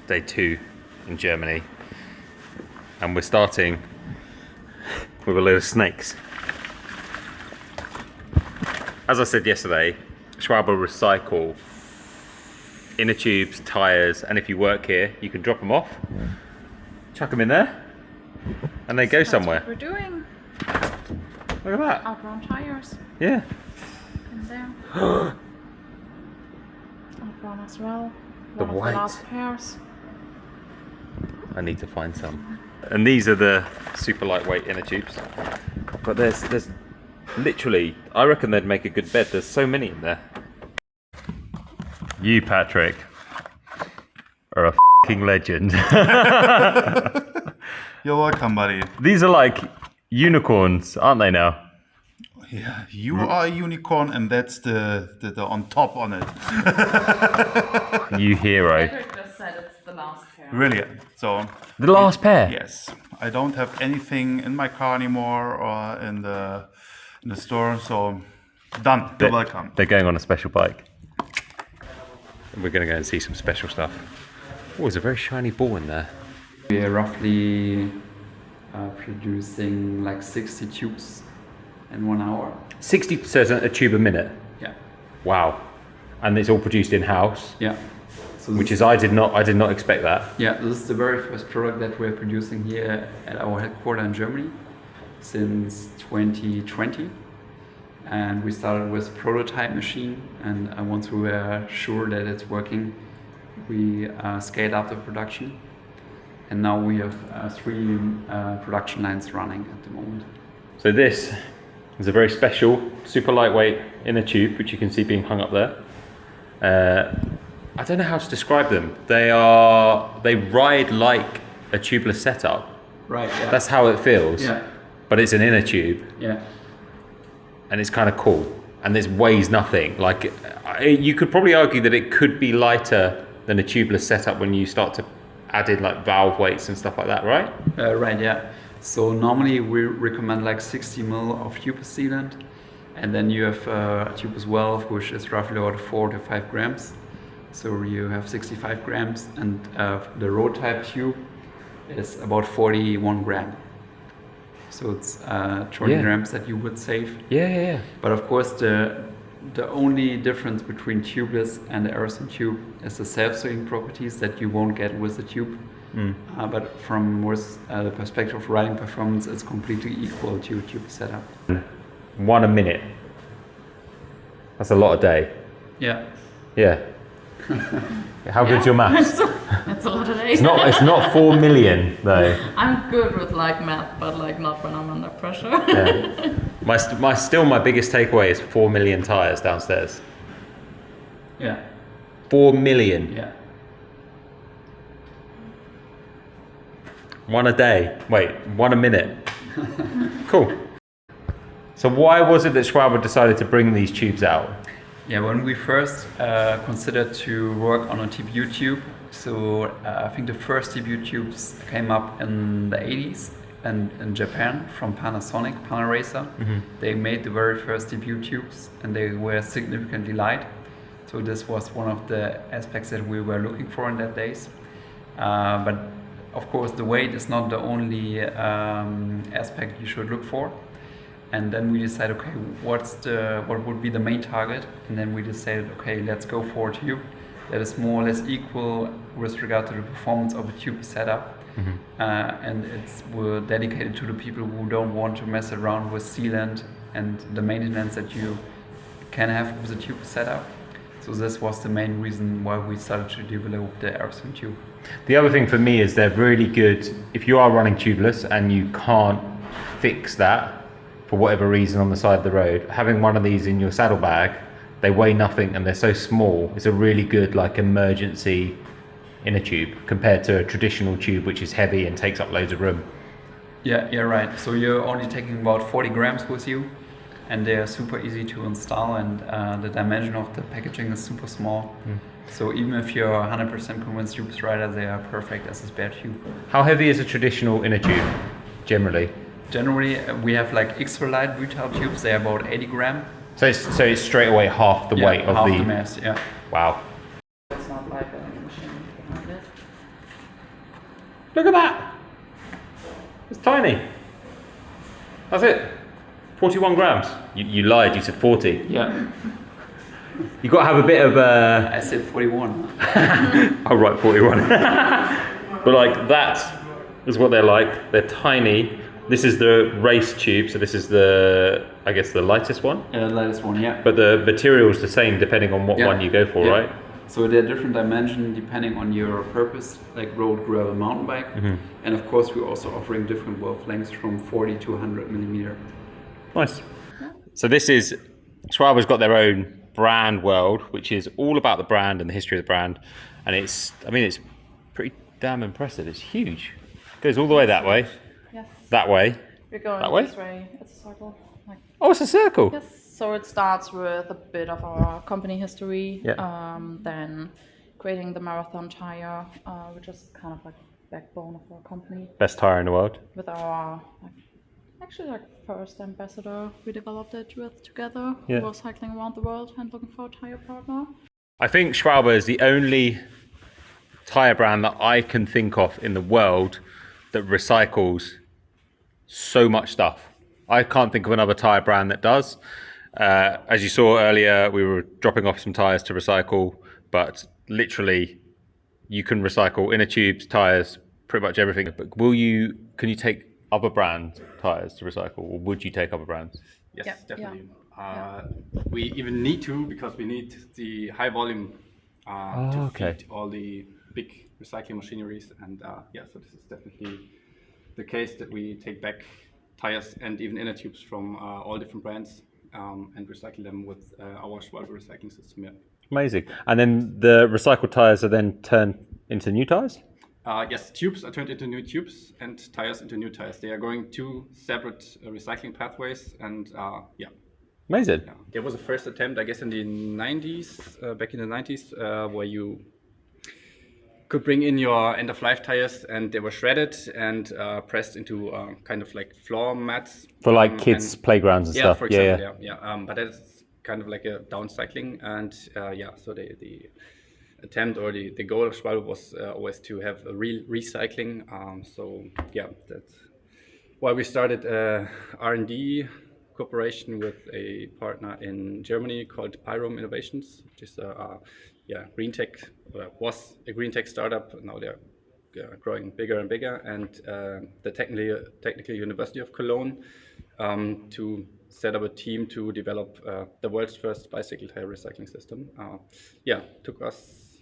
day 2 in Germany, and we're starting with a load of snakes. As I said yesterday, Schwalbe recycle inner tubes, tyres, and if you work here, you can drop them off, chuck them in there, and they go somewhere. That's what we're doing. Look at that. Argon tires. Yeah. In there. Argon as well. The One of white. the last pairs. I need to find some. And these are the super lightweight inner tubes. But there's literally, I reckon they'd make a good bed. There's so many in there. You, Patrick, are a f***ing legend. You're welcome, buddy. These are like unicorns, aren't they now? Yeah, you are a unicorn, and that's the on top on it. You hero. Patrick just said it's the last pair. Really? So The last pair? yes, I don't have anything in my car anymore or in the store, so done. You're welcome. They're going on a special bike. And we're going to go and see some special stuff. Oh, there's a very shiny ball in there. We are roughly producing like 60 tubes in 1 hour. 60% a tube a minute. Yeah. Wow. And it's all produced in-house. Yeah. So Which is, I did not expect that. yeah, this is the very first product that we're producing here at our headquarters in Germany since 2020. And we started with a prototype machine, and once we were sure that it's working, we scaled up the production. And now we have 3 production lines running at the moment. So this is a very special, super lightweight inner tube, which you can see being hung up there. I don't know how to describe them. They ride like a tubeless setup. Right, yeah. That's how it feels. Yeah. But it's an inner tube. Yeah. And it's kind of cool, and this weighs nothing. Like, you could probably argue that it could be lighter than a tubeless setup when you start to add in like valve weights and stuff like that, right? Right, yeah. So normally we recommend like 60 ml of tube sealant, and then you have a tube as well, which is roughly about 4 to 5 grams. So you have 65 grams, and the road type tube is about 41 gram. So it's 20 grams that you would save. Yeah. But of course, the only difference between tubeless and the Aerothan tube is the self-sealing properties that you won't get with the tube. But from the perspective of riding performance, it's completely equal to a tube setup. 1 a minute. That's a lot a day. Yeah. Yeah. How good's your maths? It's a lot of days. It's not 4 million though. I'm good with like math, but like not when I'm under pressure. Yeah. My biggest takeaway is 4 million tires downstairs. Yeah. 4 million. Yeah. 1 a day. Wait, 1 a minute. Cool. So why was it that Schwalbe decided to bring these tubes out? Yeah, when we first considered to work on a TPU tube, so I think the first TPU tubes came up in the 80s and in Japan from Panasonic, Panaracer. They made the very first TPU tubes, and they were significantly light. So this was one of the aspects that we were looking for in that days. But of course, the weight is not the only aspect you should look for. And then we decided, okay, what would be the main target? And then we decided, okay, let's go for a tube that is more or less equal with regard to the performance of a tube setup. And we're dedicated to the people who don't want to mess around with sealant and the maintenance that you can have with a tube setup. So this was the main reason why we started to develop the Aerothan tube. The other thing for me is they're really good if you are running tubeless and you can't fix that for whatever reason on the side of the road. Having one of these in your saddlebag, they weigh nothing and they're so small. It's a really good like emergency inner tube compared to a traditional tube which is heavy and takes up loads of room. Yeah, right. So you're only taking about 40 grams with you, and they're super easy to install, and the dimension of the packaging is super small. So even if you're 100% convinced tubeless rider, they are perfect as a spare tube. How heavy is a traditional inner tube generally? Generally, we have like extra light retail tubes. They're about 80 gram. So it's straight away half the weight of half the mass. Yeah. Wow. It's not like a machine behind it. Look at that. It's tiny. That's it. 41 grams. You lied. You said 40. Yeah. You got to have a bit of. I said 41. I'll write 41. But like that is what they're like. They're tiny. This is the race tube, so this is the, I guess, the lightest one. Lightest one, yeah. But the material is the same depending on what one you go for, right? So there are different dimensions depending on your purpose, like road, gravel, mountain bike. And of course, we're also offering different valve lengths from 40 to 100 millimeter. Nice. So this is, Schwalbe's got their own brand world, which is all about the brand and the history of the brand. And it's, I mean, it's pretty damn impressive. It's huge. It goes all the way that way. Yes. That way. We're going That way? this way. It's a circle. Like, Oh, it's a circle. yes. So it starts with a bit of our company history. Yeah. Then creating the marathon tire, which is kind of like the backbone of our company. Best tire in the world. With our first ambassador, we developed it with together. Yeah. We were cycling around the world and looking for a tire partner. I think Schwalbe is the only tire brand that I can think of in the world that recycles so much stuff. I can't think of another tire brand that does. As you saw earlier, we were dropping off some tires to recycle, but literally you can recycle inner tubes, tires, pretty much everything. But can you take other brand tires to recycle, or would you take other brands? Yes, Yeah, definitely. yeah. We even need to, because we need the high volume to feed all the big recycling machineries. And so this is definitely the case that we take back tires and even inner tubes from all different brands and recycle them with our Schwalbe recycling system. Yeah. Amazing. And then the recycled tires are then turned into new tires? Yes, tubes are turned into new tubes and tires into new tires. They are going two separate recycling pathways, and Amazing. Yeah. There was a first attempt, I guess, in the 90s, back in the 90s, where you could bring in your end-of-life tires, and they were shredded and pressed into kind of like floor mats. For like kids' playgrounds and stuff. For example, but that's kind of like a downcycling, and so the attempt or the goal of Schwalbe was always to have a real recycling. That's why we started R&D cooperation with a partner in Germany called Pyrolysis Innovations, which is green tech, was a green tech startup. Now they're growing bigger and bigger, and the Technical University of Cologne to set up a team to develop the world's first bicycle tire recycling system. Took us,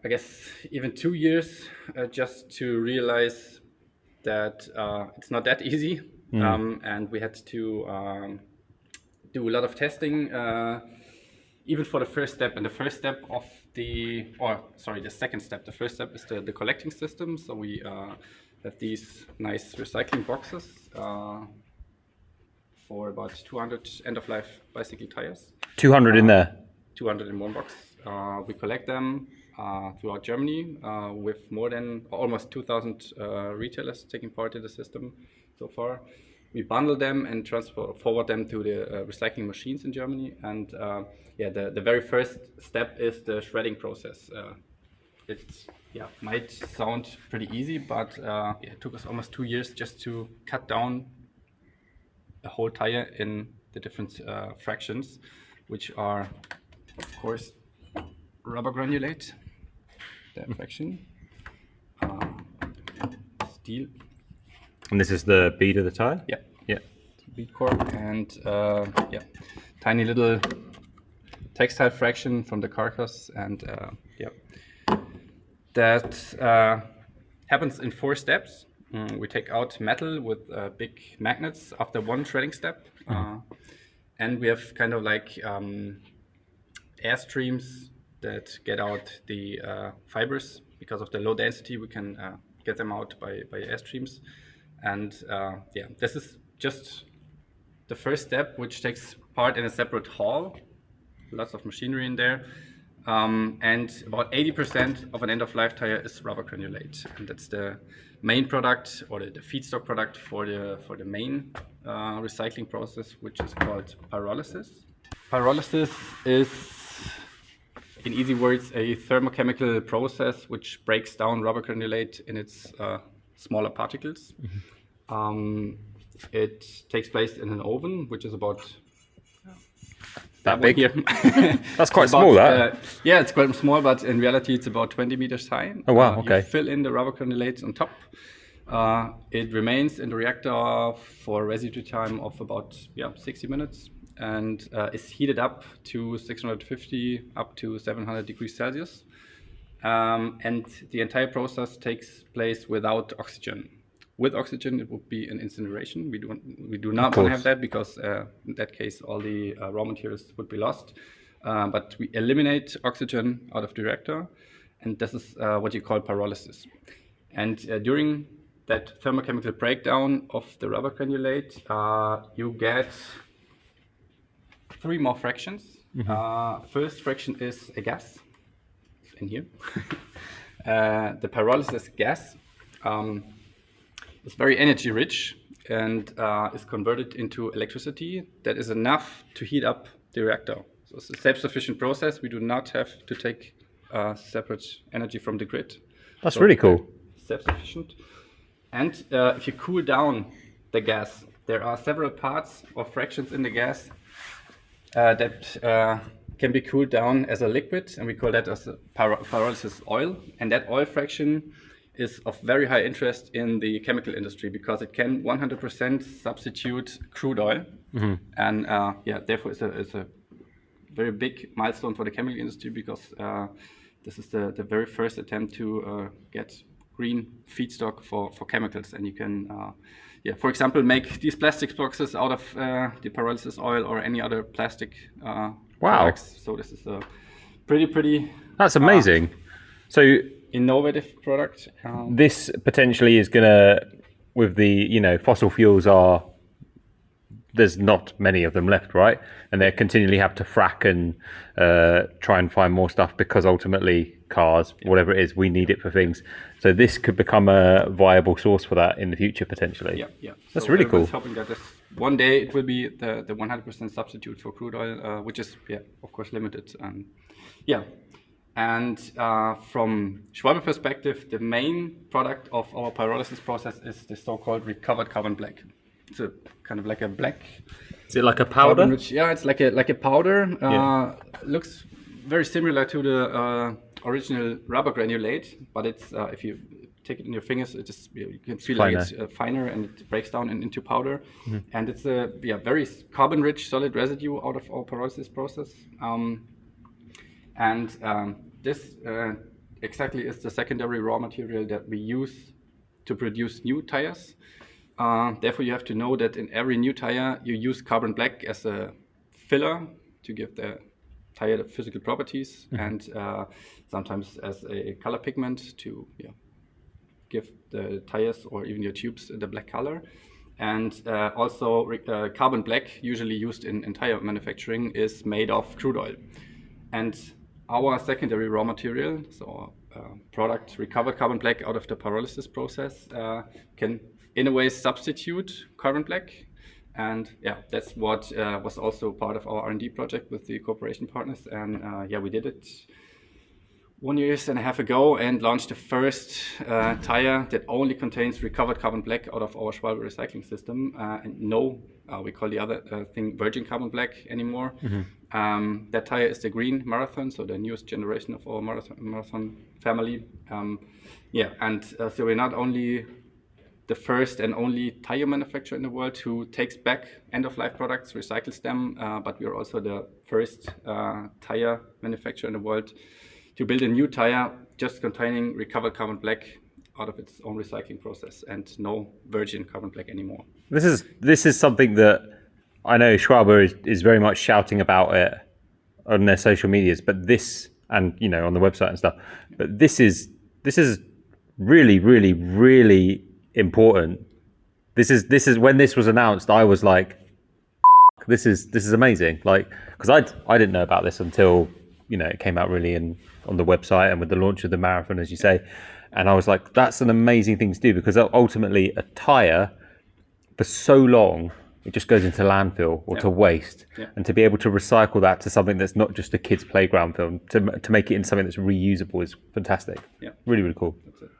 I guess, even 2 years just to realize that it's not that easy. And we had to do a lot of testing, even for the first step. And the first step of the second step. The first step is the collecting system. So we have these nice recycling boxes for about 200 end-of-life bicycle tires. 200 in there? 200 in one box. We collect them throughout Germany with more than almost 2,000 retailers taking part in the system so far. We bundle them and forward them to the recycling machines in Germany. And the very first step is the shredding process. It might sound pretty easy, but it took us almost 2 years just to cut down a whole tire in the different fractions, which are, of course, rubber granulate, the fraction, steel. And this is the bead of the tire? Yeah. Yeah. Bead core and tiny little textile fraction from the carcass, and that happens in 4 steps. We take out metal with big magnets after one shredding step, and we have kind of like air streams that get out the fibers. Because of the low density, we can get them out by air streams. And this is just the first step, which takes part in a separate hall, lots of machinery in there. And about 80% of an end-of-life tire is rubber granulate, and that's the main product, or the feedstock product for the main recycling process, which is called pyrolysis. Pyrolysis is in easy words, a thermochemical process which breaks down rubber granulate in its smaller particles. It takes place in an oven, which is about That big? here. That's quite It's small, about, that. yeah, it's quite small, but in reality, it's about 20 meters high. Oh, wow, okay. You fill in the rubber granulates on top. It remains in the reactor for a residue time of about 60 minutes and is heated up to 650 up to 700 degrees Celsius. And the entire process takes place without oxygen. With oxygen, it would be an incineration. We do not want to have that because in that case, all the raw materials would be lost. But we eliminate oxygen out of the reactor, and this is what you call pyrolysis. And during that thermochemical breakdown of the rubber granulate, you get 3 more fractions. First fraction is a gas, in here. The pyrolysis gas is very energy rich and is converted into electricity that is enough to heat up the reactor. So it's a self-sufficient process. We do not have to take separate energy from the grid. That's really cool. Self-sufficient. And if you cool down the gas, there are several parts or fractions in the gas that can be cooled down as a liquid, and we call that as a pyrolysis oil. And that oil fraction is of very high interest in the chemical industry because it can 100% substitute crude oil. And therefore it's a very big milestone for the chemical industry because this is the very first attempt to get green feedstock for chemicals. And you can, for example, make these plastic boxes out of the pyrolysis oil or any other plastic products. So this is a pretty That's amazing. So innovative product. this potentially is gonna, with the fossil fuels there's not many of them left, right? And they continually have to frack and try and find more stuff because ultimately cars, whatever it is, we need it for things. So this could become a viable source for that in the future potentially. Yeah. That's So really cool. everyone's hoping that this one day it will be the 100% substitute for crude oil, which is of course limited. And from Schwalbe perspective, the main product of our pyrolysis process is the so-called recovered carbon black. It's a kind of like a black. Is it like a powder? It's like a powder. Looks very similar to the original rubber granulate, but it's if you take it in your fingers, it just you can feel Finer. like it's finer and it breaks down into powder. And it's a very carbon-rich solid residue out of our pyrolysis process. This exactly is the secondary raw material that we use to produce new tires. Therefore, you have to know that in every new tire, you use carbon black as a filler to give the tire the physical properties, and sometimes as a color pigment to give the tires or even your tubes the black color. And also carbon black, usually used in tire manufacturing, is made of crude oil. And our secondary raw material, so product recovered carbon black out of the pyrolysis process, can in a way substitute carbon black. And that's what was also part of our R&D project with the cooperation partners. And we did it 1.5 years ago and launched the first tire that only contains recovered carbon black out of our Schwalbe recycling system, and no, we call the other thing virgin carbon black anymore. That tire is the green Marathon, so the newest generation of our Marathon family. So we're not only the first and only tire manufacturer in the world who takes back end-of-life products, recycles them, but we are also the first tire manufacturer in the world to build a new tire just containing recovered carbon black out of its own recycling process and no virgin carbon black anymore. This is something that I know Schwalbe is very much shouting about it on their social medias, but this, and on the website and stuff, but this is really, really, really important. This is when this was announced, I was like, this is amazing. Like, because I didn't know about this until it came out really on the website and with the launch of the marathon, as you say. And I was like, that's an amazing thing to do, because ultimately a tire for so long it just goes into landfill or to waste. And to be able to recycle that to something that's not just a kid's playground film, to make it into something that's reusable is fantastic. Really, really cool. That's it.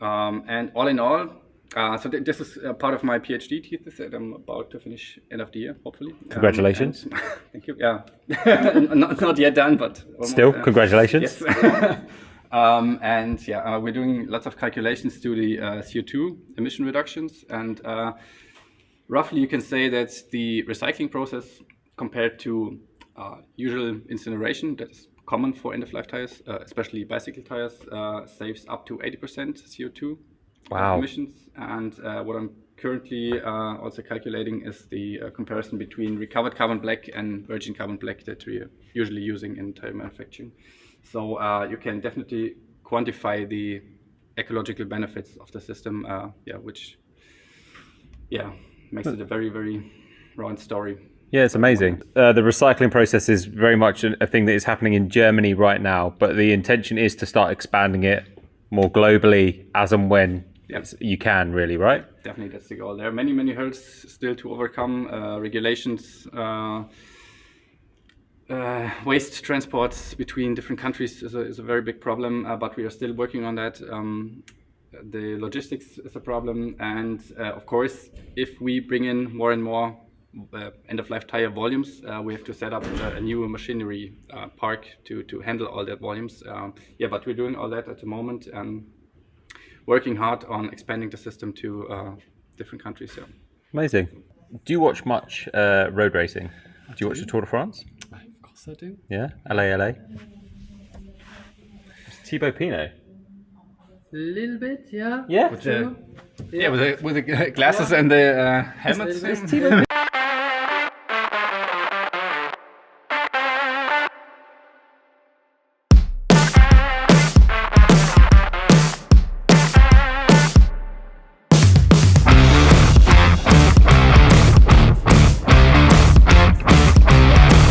And all in all, so this is part of my PhD thesis that I'm about to finish end of the year, hopefully. Congratulations. Thank you. Yeah, not yet done, but almost, still congratulations. Yes. And yeah, we're doing lots of calculations to the CO2 emission reductions, and roughly you can say that the recycling process compared to usual incineration that is common for end-of-life tires, especially bicycle tires, saves up to 80% CO2 emissions. And what I'm currently also calculating is the comparison between recovered carbon black and virgin carbon black that we're usually using in tire manufacturing. So you can definitely quantify the ecological benefits of the system, which makes it a very, very round story. Yeah, it's amazing. The recycling process is very much a thing that is happening in Germany right now, but the intention is to start expanding it more globally as and when you can, really, right? Definitely, that's the goal. There are many, many hurdles still to overcome. Regulations, waste transports between different countries is a very big problem, but we are still working on that. The logistics is a problem, and of course, if we bring in more and more end-of-life tire volumes, we have to set up a new machinery park to handle all that volumes. But we're doing all that at the moment and working hard on expanding the system to different countries. Yeah. Amazing. Do you watch much road racing? Do you watch the Tour de France? Of course I do. Yeah, LA. Thibaut Pinot. A little bit, yeah. Yeah. With the glasses and the helmets.